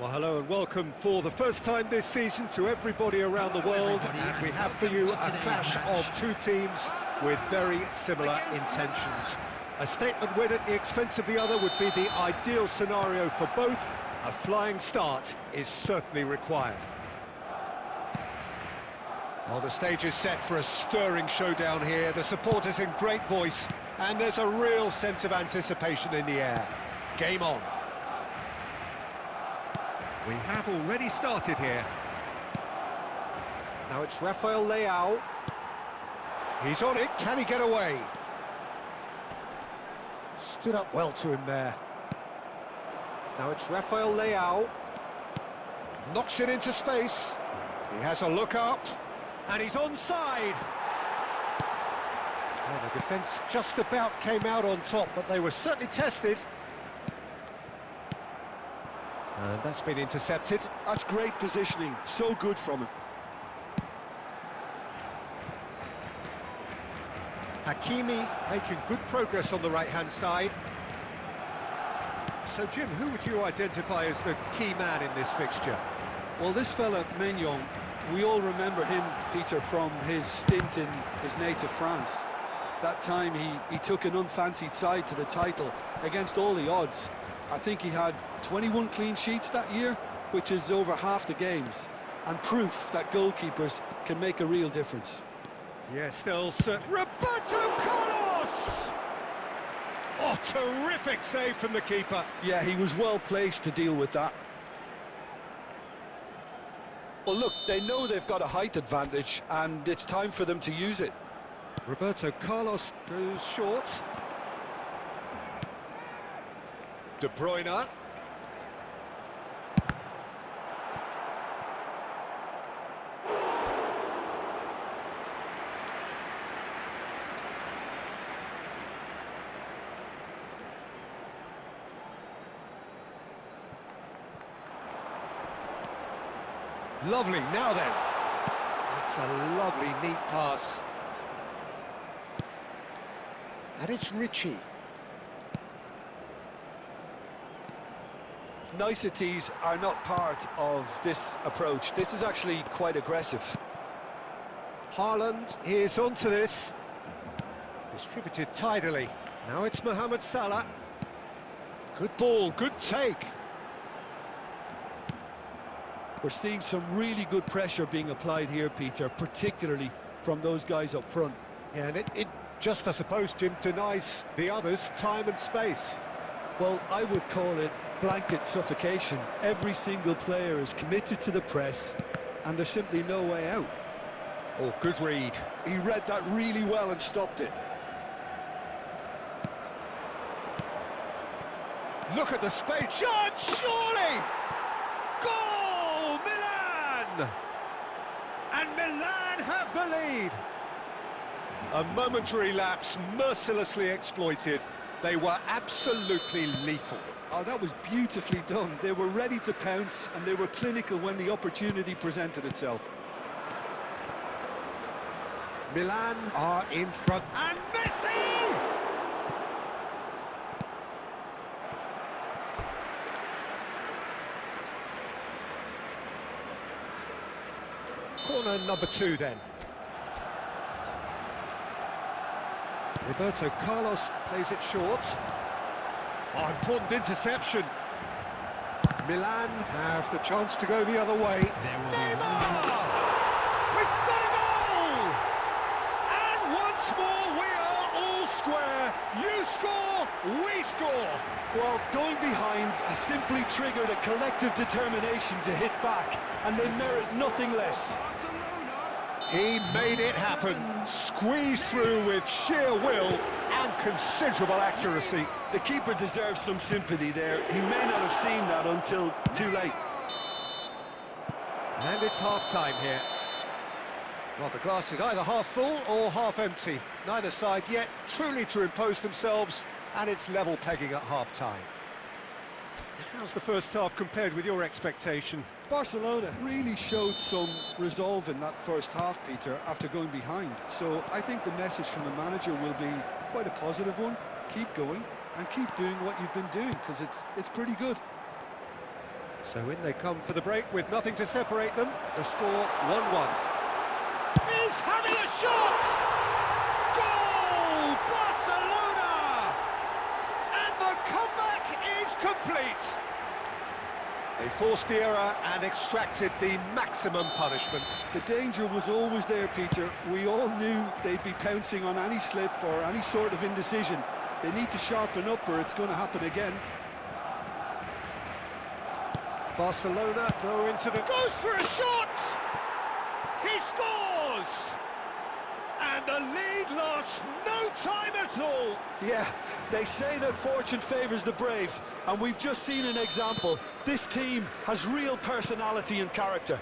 Well, hello and welcome for the first time this season to everybody around the world. And we have for you a clash of two teams with very similar intentions. A statement win at the expense of the other would be the ideal scenario for both. A flying start is certainly required. Well, the stage is set for a stirring showdown here. The supporters in great voice, and there's a real sense of anticipation in the air. Game on. We have already started here. Now it's Rafael Leao. He's on it, can he get away? Stood up well to him there. Now it's Rafael Leao. Knocks it into space. He has a look up, and he's onside. Well, the defence just about came out on top, but they were certainly tested. And that's been intercepted. That's great positioning, so good from him. Hakimi making good progress on the right-hand side. So, Jim, who would you identify as the key man in this fixture? Well, this fella, Maignan, we all remember him, Peter, from his stint in his native France. That time he took an unfancied side to the title against all the odds. I think he had 21 clean sheets that year, which is over half the games, and proof that goalkeepers can make a real difference. Yeah, still Roberto Carlos! Oh, terrific save from the keeper. Yeah, he was well placed to deal with that. Well, look, they know they've got a height advantage, and it's time for them to use it. Roberto Carlos goes short. De Bruyne. Lovely, now then. That's a lovely, neat pass. And it's Richie. Niceties are not part of this approach. This is actually quite aggressive. Haaland is onto this. Distributed tidily. Now it's Mohamed Salah. Good ball, good take. We're seeing some really good pressure being applied here, Peter, particularly from those guys up front. Yeah, and it just, I suppose, Jim, denies the others time and space. Well, I would call it blanket suffocation. Every single player is committed to the press, and there's simply no way out. Oh, good read. He read that really well and stopped it. Look at the space. Shot, surely! Goal, Milan! And Milan have the lead. A momentary lapse, mercilessly exploited. They were absolutely lethal. Oh, that was beautifully done. They were ready to pounce, and they were clinical when the opportunity presented itself. Milan are in front. And Messi! Corner number 2 then. Roberto Carlos plays it short. Oh, important interception. Milan have the chance to go the other way. Neymar! We've got a goal! And once more we are all square. You score, we score. Well, going behind has simply triggered a collective determination to hit back, and they merit nothing less. He made it happen, squeezed through with sheer will and considerable accuracy. The keeper deserves some sympathy there. He may not have seen that until too late. And it's half-time here. Well, the glass is either half full or half empty. Neither side yet truly to impose themselves, and it's level pegging at half-time. How's the first half compared with your expectation? Barcelona really showed some resolve in that first half, Peter, after going behind. So I think the message from the manager will be quite a positive one. Keep going and keep doing what you've been doing, because it's pretty good. So in they come for the break with nothing to separate them. The score 1-1. He's having a shot! Goal! Barcelona! And the comeback is complete. They forced the error and extracted the maximum punishment. The danger was always there, Peter. We all knew they'd be pouncing on any slip or any sort of indecision. They need to sharpen up or it's going to happen again. Barcelona go into the... Goes for a shot! He scores! And the lead lost no time at all. Yeah, they say that fortune favours the brave, and we've just seen an example. This team has real personality and character.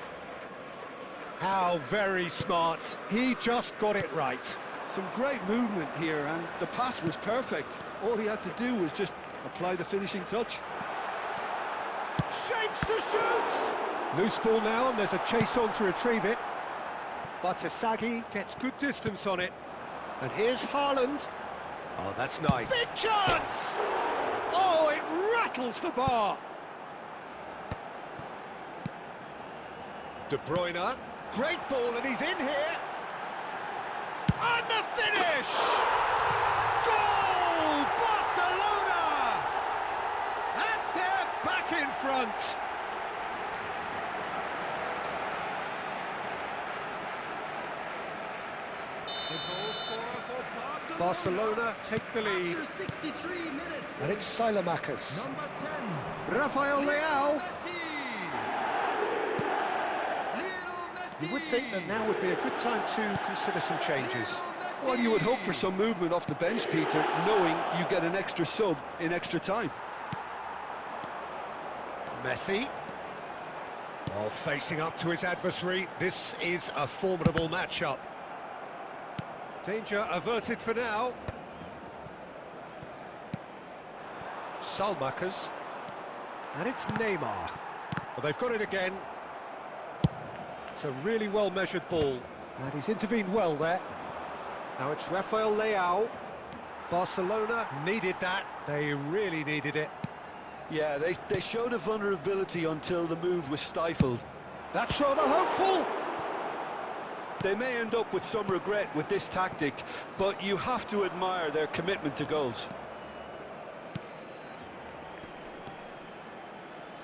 How very smart. He just got it right. Some great movement here, and the pass was perfect. All he had to do was just apply the finishing touch. Shapes to shoot! Loose ball now, and there's a chase on to retrieve it. But Asagi gets good distance on it. And here's Haaland. Oh, that's nice. Big chance! Oh, it rattles the bar. De Bruyne. Great ball, and he's in here. And the finish! Goal! Barcelona! And they're back in front. Barcelona take the lead. And it's Silamakers. Rafael Leao. You would think that now would be a good time to consider some changes. Well, you would hope for some movement off the bench, Peter, knowing you get an extra sub in extra time. Messi. Oh, facing up to his adversary. This is a formidable matchup. Danger averted for now. Salmakers. And it's Neymar. Well, they've got it again. It's a really well-measured ball. And he's intervened well there. Now it's Rafael Leao. Barcelona needed that. They really needed it. Yeah, they showed a vulnerability until the move was stifled. That's rather hopeful. They may end up with some regret with this tactic, but you have to admire their commitment to goals.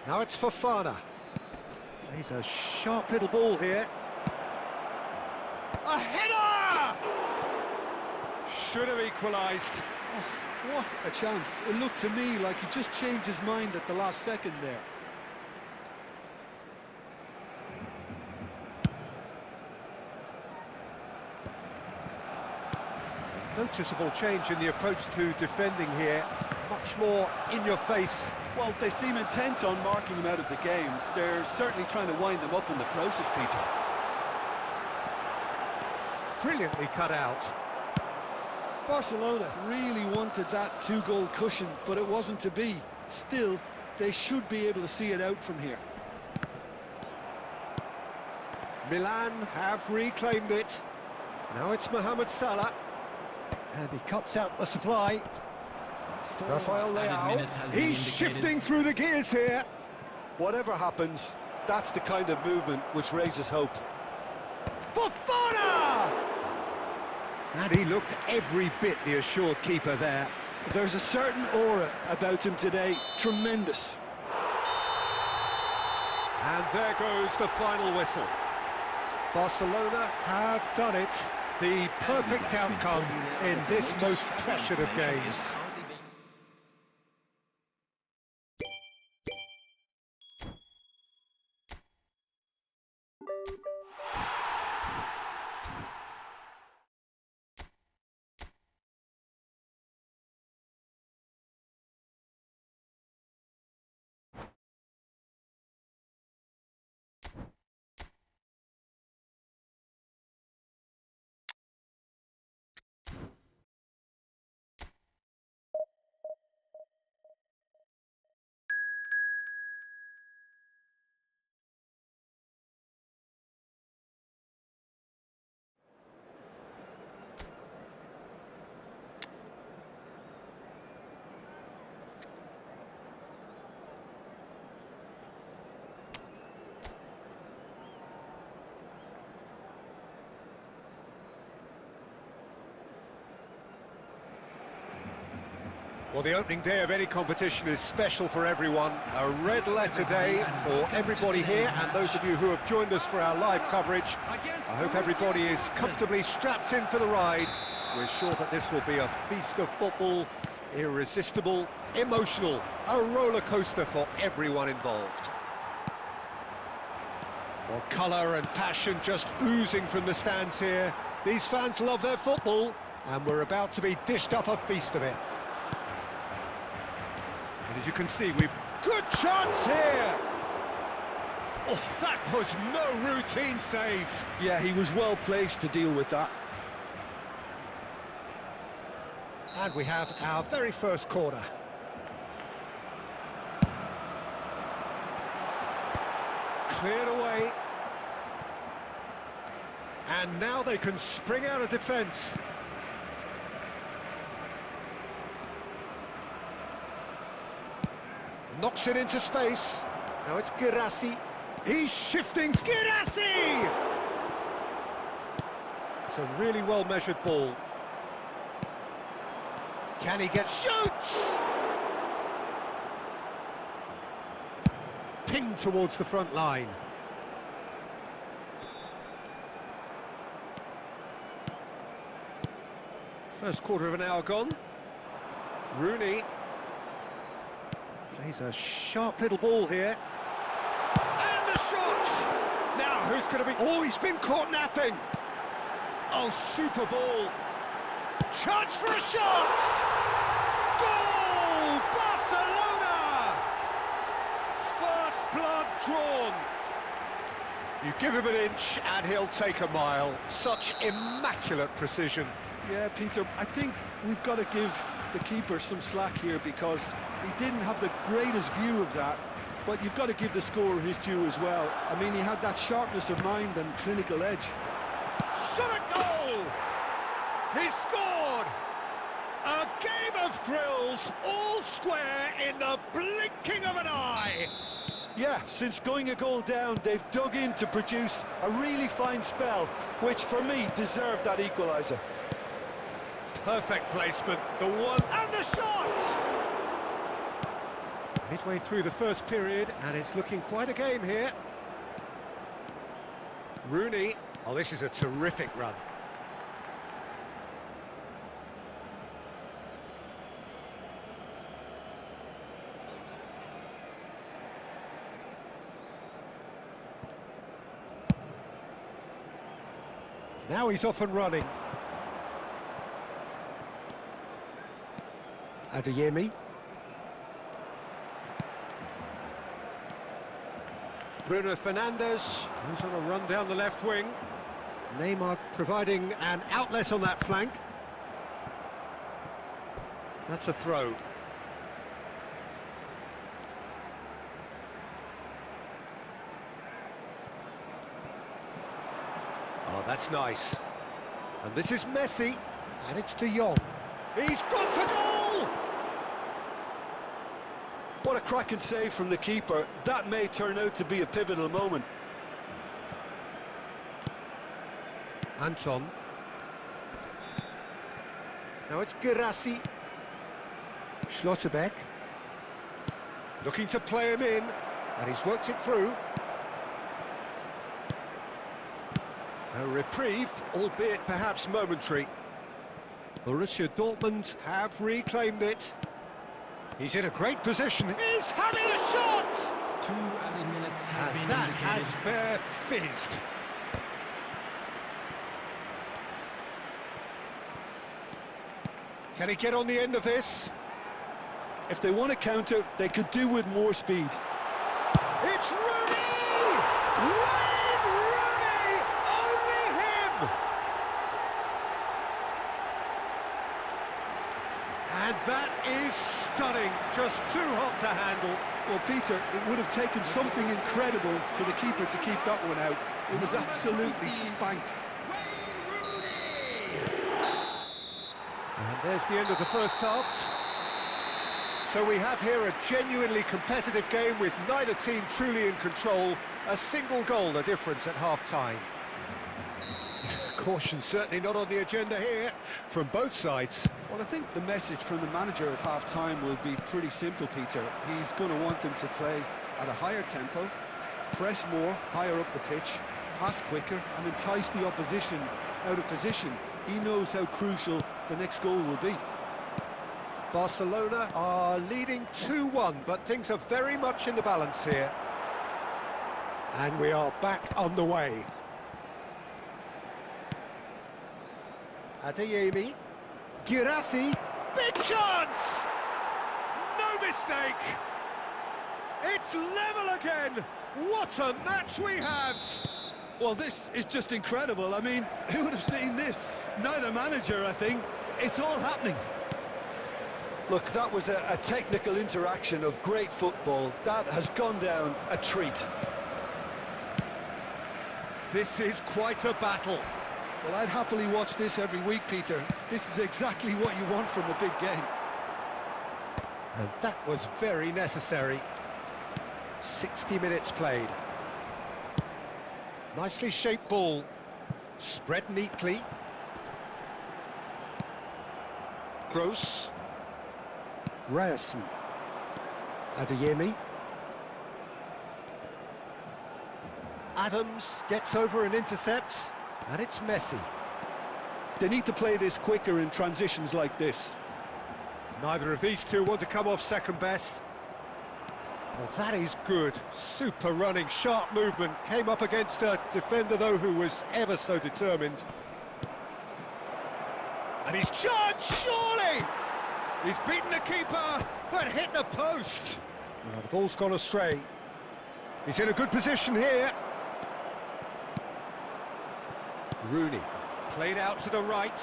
Now it's Fofana. Plays a sharp little ball here. A header! Should have equalised. Oh, what a chance. It looked to me like he just changed his mind at the last second there. Noticeable change in the approach to defending here. Much more in your face. Well, they seem intent on marking him out of the game. They're certainly trying to wind them up in the process, Peter. Brilliantly cut out. Barcelona really wanted that two-goal cushion, but it wasn't to be. Still, they should be able to see it out from here. Milan have reclaimed it. Now it's Mohamed Salah. And he cuts out the supply. Rafael Leao. He's shifting through the gears here. Whatever happens, that's the kind of movement which raises hope. Fofana! And he looked every bit the assured keeper there. There's a certain aura about him today. Tremendous. And there goes the final whistle. Barcelona have done it. The perfect outcome in this most pressured of games. Well, the opening day of any competition is special for everyone. A red letter day for everybody here, and those of you who have joined us for our live coverage. I hope everybody is comfortably strapped in for the ride. We're sure that this will be a feast of football, irresistible, emotional, a roller coaster for everyone involved. Well, colour and passion just oozing from the stands here. These fans love their football, and we're about to be dished up a feast of it. And as you can see, we've good chance here. Oh, that was no routine save. Yeah, he was well placed to deal with that. And we have our very first corner. Cleared away. And now they can spring out of defence. Knocks it into space. Now it's Girassi. He's shifting. Girassi! It's a really well-measured ball. Can he get shoots? Pinged towards the front line. First quarter of an hour gone. Rooney. Plays a sharp little ball here. And the shot! Now, who's going to be... Oh, he's been caught napping. Oh, super ball. Chance for a shot! Goal! Barcelona! First blood drawn. You give him an inch and he'll take a mile. Such immaculate precision. Yeah, Peter, I think we've got to give the keeper some slack here because he didn't have the greatest view of that, but you've got to give the scorer his due as well. I mean, he had that sharpness of mind and clinical edge. Shot a goal! He scored! A game of thrills, all square in the blinking of an eye. Yeah, since going a goal down, they've dug in to produce a really fine spell, which for me deserved that equaliser. Perfect placement, the one and the shot! Midway through the first period, and it's looking quite a game here. Rooney, oh, this is a terrific run. Now he's off and running. Adeyemi. Bruno Fernandes, who's on a run down the left wing. Neymar providing an outlet on that flank. That's a throw. Oh, that's nice. And this is Messi, and it's De Jong. He's gone for goal! What a cracking save from the keeper. That may turn out to be a pivotal moment. Anton. Now it's Guirassy. Schlotterbeck. Looking to play him in, and he's worked it through. A reprieve, albeit perhaps momentary. Borussia Dortmund have reclaimed it. He's in a great position. He's having a shot! 2 added minutes has And been that indicated. has fair fizzed. Can he get on the end of this? If they want to counter, they could do with more speed. It's Rooney! Wayne Rooney! Only him! And that is stunning. Just too hot to handle. Well, Peter, it would have taken something incredible for the keeper to keep that one out. It was absolutely spanked. And there's the end of the first half. So we have here a genuinely competitive game with neither team truly in control. A single goal the difference at half-time. Caution certainly not on the agenda here from both sides. Well, I think the message from the manager at half-time will be pretty simple, Peter. He's going to want them to play at a higher tempo, press more, higher up the pitch, pass quicker, and entice the opposition out of position. He knows how crucial the next goal will be. Barcelona are leading 2-1, but things are very much in the balance here. And we are back on the way. Adeyemi. Guirassy. Big chance! No mistake! It's level again! What a match we have! Well, this is just incredible. I mean, who would have seen this? Neither manager, I think. It's all happening. Look, that was a technical interaction of great football. That has gone down a treat. This is quite a battle. Well, I'd happily watch this every week, Peter. This is exactly what you want from a big game. And that was very necessary. 60 minutes played. Nicely shaped ball. Spread neatly. Gross. Ryerson. Adeyemi. Adams gets over and intercepts. And it's Messi. They need to play this quicker in transitions like this. Neither of these two want to come off second best. Well, that is good. Super running, sharp movement. Came up against a defender, though, who was ever so determined. And he's charged, surely! He's beaten the keeper, but hit the post. The ball's gone astray. He's in a good position here. Rooney, played out to the right.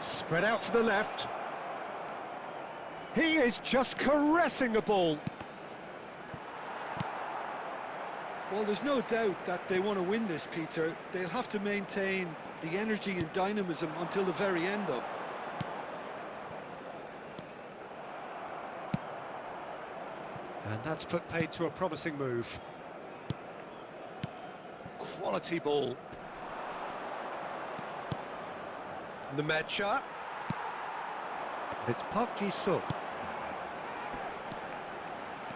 Spread out to the left. He is just caressing the ball. Well, there's no doubt that they want to win this, Peter. They'll have to maintain the energy and dynamism until the very end, though. And that's put paid to a promising move. Quality ball. Nemecha. It's Park Ji-sung.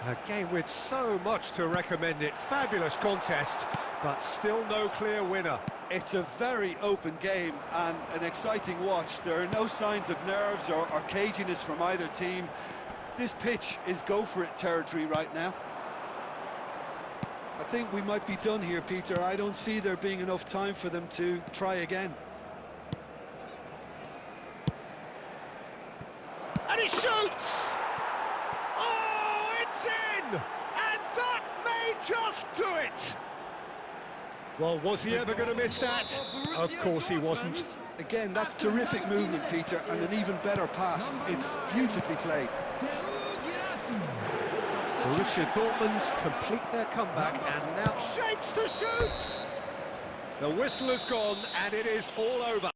A game with so much to recommend it. Fabulous contest, but still no clear winner. It's a very open game and an exciting watch. There are no signs of nerves or caginess from either team. This pitch is go-for-it territory right now. I think we might be done here, Peter. I don't see there being enough time for them to try again. shoots! Oh, it's in! And that may just do it! Well, was he ever going to miss that? Of course he wasn't. Again, that's terrific movement, Peter, and an even better pass. It's beautifully played. Borussia Dortmund complete their comeback and now shapes to shoot! The whistle has gone and it is all over.